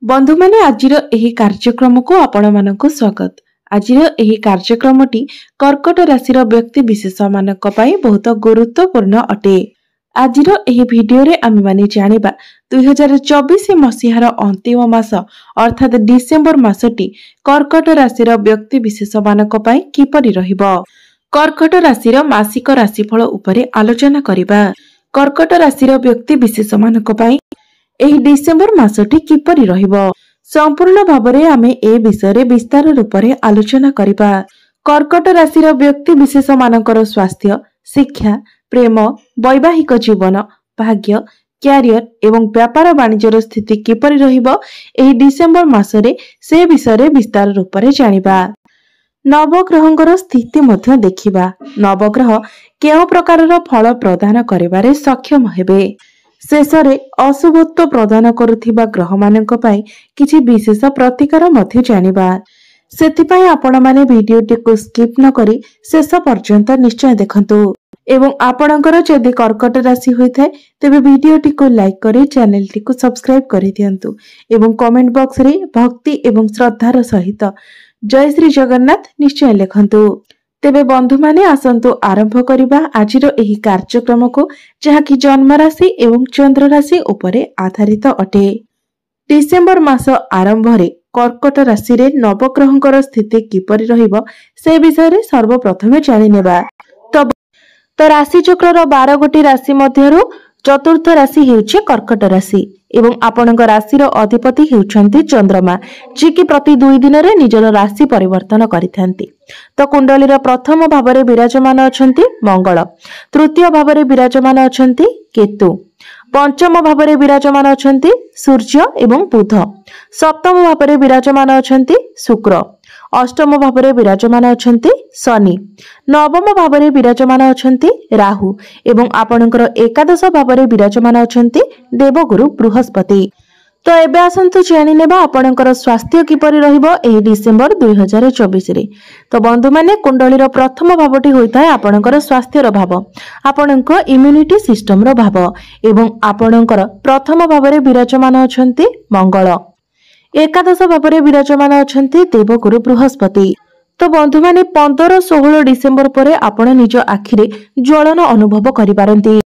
बंधु माने आजिर एही कार्यक्रम को आपण मानक स्वागत। आजिर एही कार्यक्रमटी कर्कट राशि व्यक्ति विशेष मानक पई बहुत गुरुत्वपूर्ण अटे। आजिर एही वीडियो रे आमे माने जानिबा 2024 मसीहार अंतिम मास अर्थात डिसेंबर मासटी कर्कट राशि व्यक्ति विशेष मानक पई किपरि रहिबो। कर्कट राशि मासिक राशिफल उपरे आलोचना करिबा। कर्कट राशि व्यक्ति विशेष मानक पई एही डिसेंबर मासटी किपरि रहिबो संपूर्ण भाबरे आमे ए विषय विस्तार रूप से आलोचना करिबा। कर्कट राशि व्यक्ति विशेष मानकर स्वास्थ्य, शिक्षा, प्रेम, वैवाहिक जीवन, भाग्य, क्यारियर एवं व्यापार वाणिज्यर स्थिति किपरि रहिबो एही डिसेंबर मासरे से विषय विस्तार रूप से जानिबा। नवग्रहंकर स्थिति मध्य देखिबा। नवग्रह केउ प्रकारर फल प्रदान करिबारे सक्षम हेबे। शेषरे अशुभत्व प्रदान करुथिबा ग्रह मानक पई किछि विशेष प्रतिकार मध्य जानिबा। सेथिपई आपण माने वीडियोटी को स्किप न करी शेष पर्यंत निश्चय देखंतु एवं आपणकर जदि कर्कट राशि होइथाय तेबे वीडियोटी को लाइक करी चैनलटी को सब्सक्राइब करि दियंतु एवं कमेंट बॉक्स रे भक्ति एवं श्रद्धार सहित जय श्री जगन्नाथ निश्चय लिखंतु। तेबे बंधु माने आसंतु आरंभ करिबा आजिर एही कार्यक्रम को जहाँकि जन्म राशि एवं चंद्र राशि उपरे आधारित अटे। डिसेंबर मास आरंभ रे कर्कट राशि रे नवग्रहंकर स्थिति किपरि रहिबो से विषय रे सर्वप्रथमे जानि नेबा। तो राशि चक्र 12 गोटी राशि मध्यरु चतुर्थ राशि हेउछि कर्कट राशि एवं आपणक राशि अधिपति हेउछन्ति चंद्रमा जे कि प्रति 2 दिन रे निजर राशि परिवर्तन करिथांती। तो कुंडलीर प्रथम भावरे विराजमान अछन्ति मंगल, तृतीय भावरे विराजमान अछन्ति केतु, पंचम भावरे विराजमान अछन्ति सूर्य एवं बुध, सप्तम भावरे विराजमान अछन्ति शुक्र, अष्टम भावरे विराजमान अछन्ति शनि, नवम भावरे विराजमान अछन्ति राहु एवं आपणकर एकादश भावरे विराजमान अछन्ति देवगुरु बृहस्पति। तो एबे आसंतु जानि नेबा आपणकर स्वास्थ्य किपरि रहिबो एही डिसेंबर 2024 रे। तो बंधु माने कुंडलीर प्रथम भावटी होइताय आपणकर स्वास्थ्यर भाव, आपणक इम्यूनिटी सिस्टम रो भाव एवं आपणकर प्रथम भावरे विराजमान अछन्ति मंगल, एकादश भावरे विराजमान अछन्ति देवगुरु बृहस्पति। तो बंधु माने 15-16 डिसेंबर परे आपण निज आखिरे ज्वलन अनुभव करि पारंती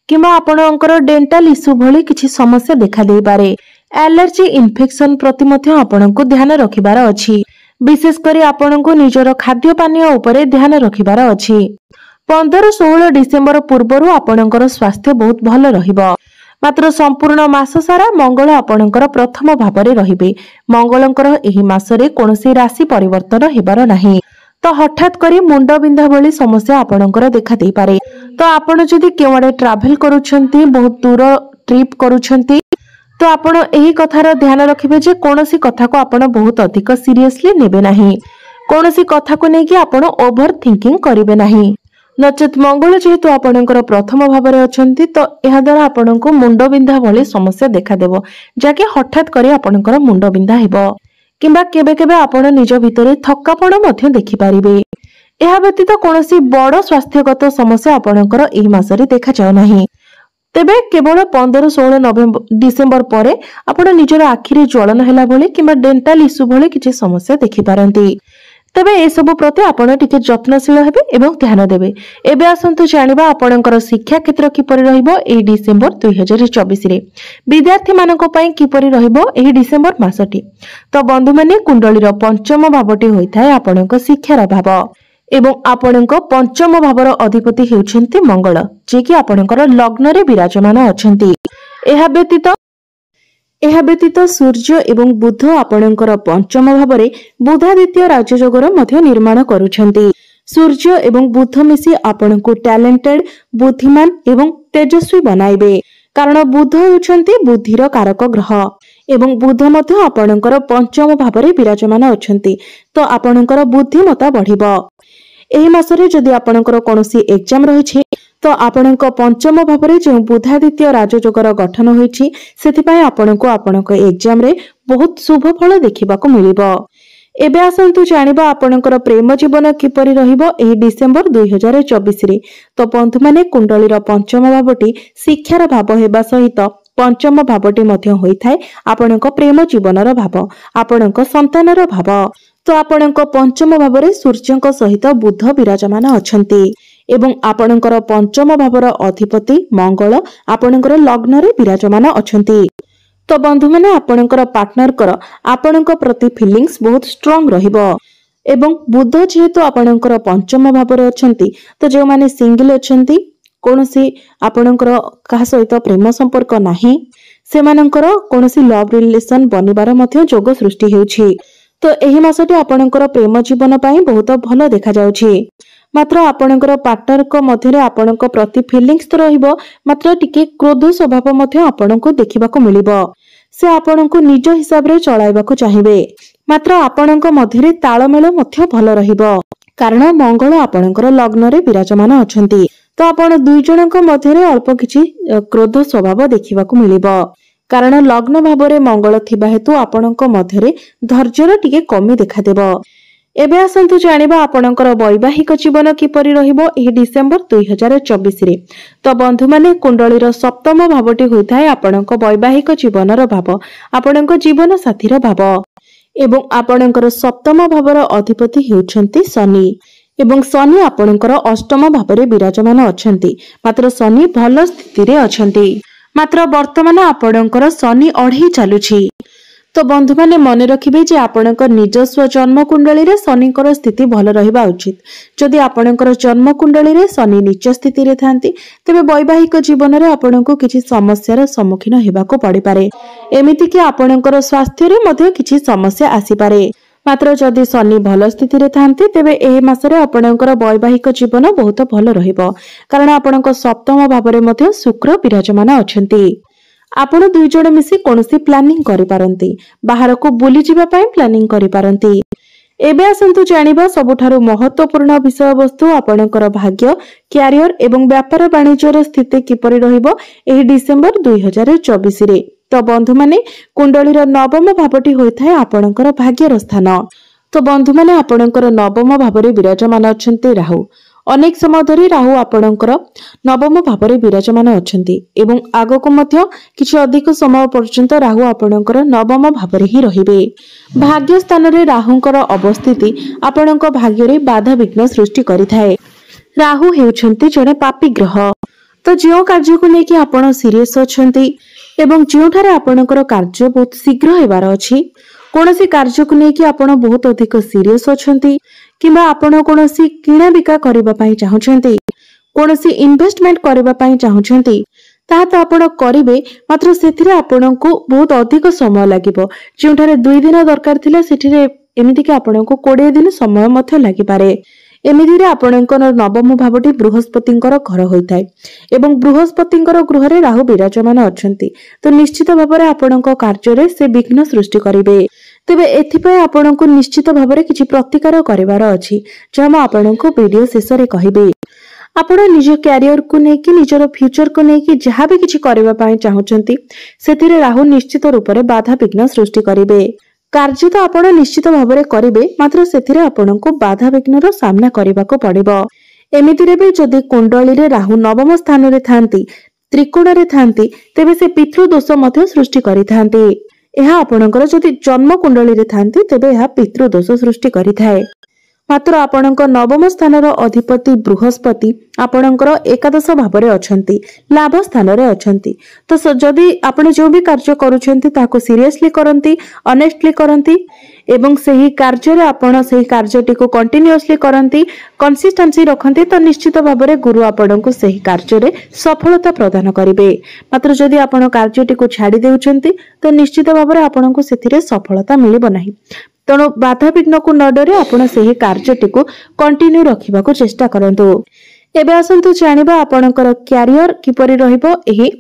किमा आपणकर डेंटल इश्यू भली किछि समस्या देखा देई पारे। एलर्जी इन्फेक्शन प्रति मध्य आपणको ध्यान रखिबार अछि। विशेष करी आपणको निजर खाद्य पानीय उपरे ध्यान रखिबार अछि। 15-16 डिसेंबर पूर्वरु आपणकर स्वास्थ्य बहुत भल रहिबो। मात्र संपूर्ण मास सारा मंगल आपणकर प्रथम भावरे रहिबे। मंगलंकर एही मासरे कोनोसी राशि परिवर्तन हेबार नाही। तो हठात करी मुंड बिंधा भली समस्या आपणकर देखा देई पारे। तो आपण जदि केवडे ट्रैवल करूछंती, बहुत दूर ट्रिप करूछंती, तो आपण एही कथार ध्यान रखिबे जे कोनोसी कथा को आपण बहुत अधिक सीरियसली नेबे नाही। कोनोसी कथा को नेकी आपण ओवर थिंकिंग करिवे नाही। नचेत मंगल जेहेतु आपणकर प्रथम भावरे अछंती तो एहा द्वारा आपणको मुंड बिंधा भली समस्या देखा देबो जाके हठात करी आपणकर मुंड बिंधा हेबो किंबा केबे केबे आपण निज भितरे थक्कापण मध्य देखि पारिबे। एहा व्यतीत कोनोसी बड़ स्वास्थ्यगत समस्या आपणकर एही मासरे देखा जाय नाही। तेबे केवल 15-16 डिसेंबर परे आपण निजर आखिरे ज्वलन हैला भली किंबा डेंटल इश्यू भली किछि समस्या देखि पारंती। तेबे ए सब प्रति आपण टिके यत्नशील हेबे एवं ध्यान देबे। एबे आसंतु जानिबा आपणकर शिक्षा क्षेत्र किपरि रहिबो एही डिसेंबर 2024 रे। विद्यार्थी मानक पई किपरि रहिबो एही डिसेंबर मासटी। तो बंधु माने कुंडलीर पंचम भावटी होइथाय आपणक शिक्षार भाव एवं आपणक पंचम भावर अधिपति हेउछन्ति मंगल जे कि आपणकर लग्न रे विराजमान अछन्ति। एहा व्यतीत सूर्य एवं बुध आपणकर पंचम भावरे बुधादित्य राजयोगर मध्य निर्माण करूछन्ति। सूर्य एवं बुध मिसी आपणको टैलेंटेड, बुद्धिमान एवं तेजस्वी बनाइबे कारण बुध हेउछन्ति बुद्धिर कारक ग्रह एवं बुध मध्य आपणकर पंचम भावरे विराजमान अछन्ति। तो आपणकर बुद्धिमत्ता बढ़िबो। एही मासरे जदि आपणकर कोनोसी एग्जाम रहिछि तो आपणक पंचम भावरे जो बुधादित्य राजयोगर गठन होइछि सेथिपई आपणको आपणक एग्जाम रे बहुत शुभ फल देखिबाको मिलिबो। एबे आसंतु जानिबा आपणकर प्रेम जीवन किपरि रहिबो एही डिसेंबर 2024 रे। तो बंधु माने कुंडलीर पंचम भावटी शिक्षार भाव हेबा सहित पंचम भावटी मध्य होइथाय आपणक प्रेम जीवनर भाव, आपणक संतानर भाव। तो आपणक पंचम भावरे सूर्यଙ୍କ सहित बुध विराजमान अछंती एवं आपणकर पंचम भावर अधिपति मंगल आपणकर लग्न रे विराजमान अछंती। तो बंधु माने आपणकर पार्टनर कर आपणक प्रति फीलिंग्स बहुत स्ट्रांग रहिबो एवं बुध जेहेतु आपणकर पंचम भावरे अछंती तो जो माने सिंगल अछंती कोनोसी आपणकर कहा सहित प्रेम संपर्क नाही सेमानकर कोनोसी लव रिलेशन बनिबार मध्य जोग सृष्टि हेउछि। तो एही मासटी आपणकर प्रेम जीवन पाई बहुत भलो देखा जाउछि। मात्र आपणकर पार्टनर को मध्यरे आपणक प्रति फीलिंग्स तो रहिबो मात्र टिके क्रोध स्वभाव मध्य आपणको देखिबाको मिलिबो। से आपणको निज हिसाब रे चलाइबाको चाहिबे मात्र आपणक मध्यरे ताळमेळ मध्य भलो रहिबो कारण मंगल आपणकर लग्न रे विराजमान अछंती। तो आपण दुई जनक मध्यरे अल्प किछि क्रोध स्वभाव देखिबाको मिलिबो कारण लग्न भावरे मंगल थिबा हेतु आपणक मध्यरे धैर्यर टिके कमी देखा देबो। एबे आसंतु जानिबा आपणकर वैवाहिक जीवन किपरि रहिबो एही डिसेंबर 2024 रे। तो बंधु माने कुंडलीर सप्तम भावटी होइथाय आपणक वैवाहिक जीवनर भाव, आपणक जीवन साथीर भाव एवं आपणकर सप्तम भावर अधिपति हेउछंती शनि एवं शनि आपणकर अष्टम भावरे विराजमान अछंती। मात्र शनि भल स्थिति रे अछंती मात्र वर्तमान आपणकर शनि अढ़ी चालुछि। तो बंधु माने मन रखिबे जे आपणकर निजस्व जन्म कुंडली रे शनिकर स्थिति भल रहिबा उचित। जदि आपणकर जन्म कुंडली रे शनि नीच स्थिति रे थांती तेबे वैवाहिक जीवन रे आपणको किछि समस्यार सम्मुखीन हेबाको पड़ि पारे एमिति कि आपणकर स्वास्थ्य रे मध्ये किछि समस्या आसी पारे। मात्र जदि शनि भल स्थिति रे थांती तेबे एही मासरे आपणकर वैवाहिक जीवन बहुत भल रहिबो कारण आपणक सप्तम भावरे मध्ये शुक्र विराजमान अछंती। आपण दुई जण मिसी कोनोसी प्लानिंग करि पारंती, बाहर को बुली जिबा पई प्लानिंग करि पारंती। एबे आसंतु जानिबा सबुठारु महत्वपूर्ण विषय वस्तु आपणकर भाग्य, क्यारियर एवं व्यापार वाणिज्यर स्थिति किपरि रहिबो एही डिसेंबर 2024 रे। तो बंधु माने कुंडलीर नवम भावटी होइथाय आपणकर भाग्यर स्थान। तो बंधु माने आपणकर नवम भावरे विराजमान अछंती राहु। अनेक समय धरी राहु आपणकर नवम भावरे विराजमान अछंती एवं आगको मध्य किछि अधिक समय पर्यंत राहु आपणकर नवम भावरे ही रहिबे। भाग्य स्थान रे राहुंकर अवस्थिति आपणक भाग्य रे बाधा विघ्न सृष्टि करिथाय। राहु हेउछंती जने पापी ग्रह। तो जो कार्य को लेकिन आपण सीरियस अछंती एवं जोठारे आपणकर कार्य बहुत शीघ्र हेबार अछि कोनोसी कार्य को लेकिन आपण बहुत अधिक सीरियस अछंती किबा आपण कोनोसी किणा बिका करबा पई चाहुछंती कोनोसी इन्वेस्टमेंट करबा पई चाहुछंती ता तो आपण करिवे मात्र सेथिरे आपणको बहुत अधिक समय लागिबो। जोठारे 2 दिन दरकार थिला सेथिरे एमिति कि आपणको 20 दिन समय मध्य लागि पारे। एमितिरे आपणकर नवम भावटी बृहस्पतिंकर घर होइथाय एवं बृहस्पतिंकर गृह रे राहु विराजमान अछंती। तो निश्चित भाबरे आपणक कार्य रे से विघ्न सृष्टि करिवे। तेबे एथिपय आपणको निश्चित भाबरे किछि प्रतिकार करिवार अछि जे हम आपणको वीडियो शेष रे कहिबे। आपण निज क्यारियर को नेकी निजर फ्यूचर को नेकी जहाँ भी किछि करबा पई चाहुचंती सेथिरे राहु निश्चित रूप रे बाधा विघ्न सृष्टि करिवे। कार्य तो आपण निश्चित भाबरे करिवे मात्र सेथिरे आपणको बाधा विघ्नर सामना करिबाको पड़िबो। एमितिरे भी जदि कुंडली रे राहु नवम स्थान रे थांती त्रिकोण रे थांती तेबे से पितृ दोष मध्य सृष्टि करिथांती। एहा आपणकर जदि जन्म कुंडली रे थांती तेबे एहा पितृ दोष सृष्टि करिथाय। मात्र आपणक नवम स्थानर अधिपति बृहस्पति आपणकर एकादश भावरे अछंती, लाभ स्थान रे अछंती। तो जदि आपण जो भी कार्य करूछंती ताको सीरियसली करंती, ऑनेस्टली करंती एवं सही कार्य रे आपण सही कार्यटी को कंटिन्यूअसली करंती, कंसिस्टेंसी रखंती तो निश्चित भाबरे गुरु आपणको सही कार्य रे सफलता प्रदान करिवे। मात्र जदि आपण कार्यटी को छाडी देउछंती तो निश्चित भाबरे आपणको सेथिरे सफलता मिलिबो नाही। तेणु बाधा विघ्न को न डरे आपण सही कार्यटी को कंटिन्यू रखिबाको चेष्टा करंतु। एबे आसंतु जानिबा आपणकर क्यारियर किपरि रहिबो एही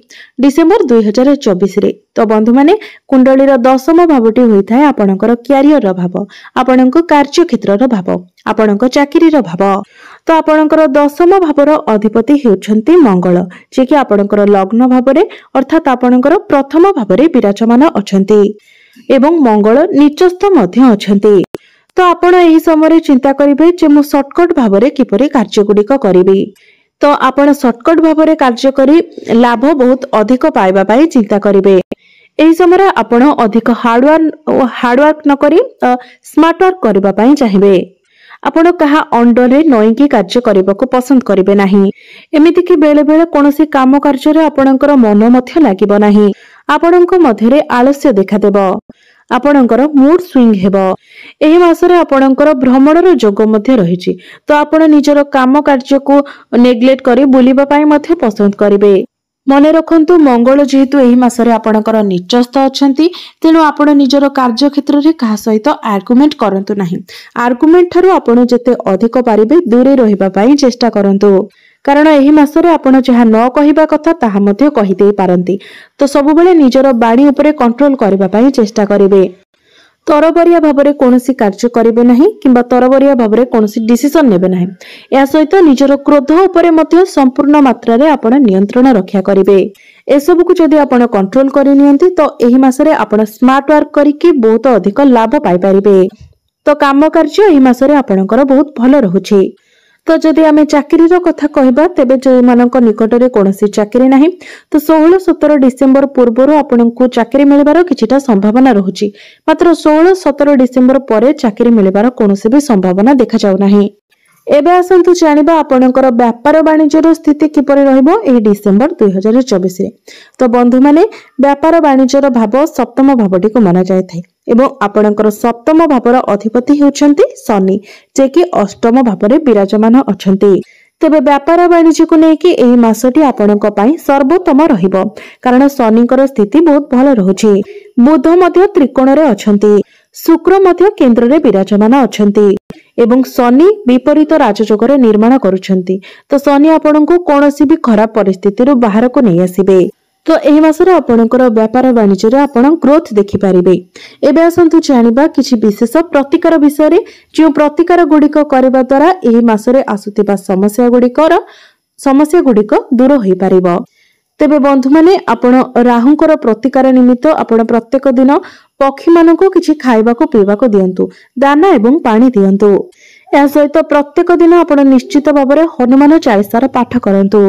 डिसेंबर 2024 रे। तो बंधु माने कुंडलीर दशम भावटी होइथाय आपणकर क्यारियर भाव, आपणको कार्य क्षेत्रर भाव, आपणको चाकरीर भाव। तो आपणकर दशम भावर अधिपति हेउछंती मंगल जे कि आपणकर लग्न भावरे अर्थात आपणकर प्रथम भावरे विराजमान अछंती एवं मंगल नीचस्थ मध्य अछंती। तो आपण एही समय चिंता करिवे जे मु शॉर्टकट भावरे किपरि कार्य गुडिक करिवे। तो आपण सर्टकट भाव में कार्य करी लाभ बहुत अधिक पाइबा पाई चिंता करिवे। एही समय आपण अधिक हार्डवर्क न करी स्मार्ट वर्क करबा पाई चाहिए। आपण कहा अंडरे नईकी कार्य करने को पसंद करेंगे नहीं। एमिति कि बेले बेले कोनोसी काम कार्य रे आपणकर मन मध्य लागिबो नहीं। आपणक मध्यरे आलस्य देखादेब। आपणकर मूड स्विंग हेबो। एही मासरे आपणकर भ्रमणर जोग मध्य रहिछि। तो आपण निजर काम कार्य को नेग्लेक्ट करी बुलिबा पाई मध्य पसंद करिवे। मन रखंतु मंगल जेहेतु एही मासरे आपणकर निचस्थ अछंती तेणु आपण निजर कार्य क्षेत्र रे कहा सहित आर्गुमेंट करंतु नाही। आर्गुमेंट थारु आपण जेते अधिक पारिबे दूरे रहिबा पाई चेष्टा करंतु। कारण एही मासरे आपण जहा न कहिबा कथा ताहा मध्य कहि देई पारंती। तो सब बेले निजर बाणी उपरे कंट्रोल करबा पाई चेष्टा करिवे। तरबरिया भावरे कोनोसी कार्य करिवे नाही किंबा तरबरिया भावरे कोनोसी डिसिजन नेबे नाही। या सहित निजर क्रोध उपरे मध्य संपूर्ण मात्रा रे आपण नियंत्रण रक्षा करिवे। एसबु को जदि आपण कंट्रोल करि नियंती तो एही मासरे आपण स्मार्ट वर्क करिकि बहुत अधिक लाभ पाई परिबे। तो काम कार्य एही मासरे आपणकर बहुत भलो रहुछि। तो जदि आमे चाकरी रो कथा कहबा तेबे जे मानक निकट रे कोनोसी चाकरी नाही तो 16-17 डिसेंबर पूर्वरो आपनकु चाकरी मिलबार किछिटा संभावना रहुछि। मात्र 16-17 डिसेंबर परे चाकरी मिलबार कोनोसी भी संभावना देखा जाउ नाही। एबे आसंतु जानिबा आपनकर व्यापार वाणिज्यर स्थिति किपरि रहइबो एही डिसेंबर 2024 रे। तो बंधु माने व्यापार वाणिज्यर भाव सप्तम भावटी को माना जाय थाए एवं आपनकर सप्तम भावर अधिपति हेउछन्ती शनि जे कि अष्टम भावरे विराजमान अछन्ती। तेबे व्यापार वाणिज्य को लेके एही मासटी आपनक पई सर्वोत्तम रहिबो कारण शनिकर स्थिति बहुत भलो रहुछि। बुध मध्य त्रिकोण रे अछन्ती। शुक्र मध्य केंद्र रे विराजमान अछन्ती एवं शनि विपरीत राजयोग रे निर्माण करूछन्ती। तो शनि आपनकु कोनोसी भी खराब परिस्थिति रो बाहर को नै आसीबे। तो एही मासरे आपनकर व्यापार वाणिज्य रे आपण ग्रोथ देखि पारिबे। एबे आसंतु जानिबा किछि विशेष प्रतिकार विषय रे जो प्रतिकार गुडिक करबा द्वारा एही मासरे आसुतिबा समस्या गुडिक दूर होई पारिबो। तेबे बंधु माने आपण राहुंकर प्रतिकार निमित्त आपण प्रत्येक दिन पक्षी मानको किछि खाइबा को पीबा को दियंतु। दाना एवं पानी दियंतु। या सहित प्रत्येक दिन आपण निश्चित भाबरे हनुमान चालीसार पाठ करंतु।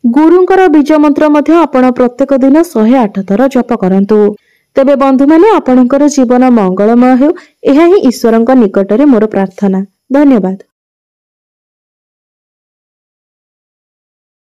गुरुंकर बीज मंत्र मध्य आपण प्रत्येक दिन 108 थर जप करंतु। तेबे बंधु माने आपणकर जीवन मंगलमय हेउ एहा ही ईश्वरंक निकटरे मोर प्रार्थना। धन्यवाद।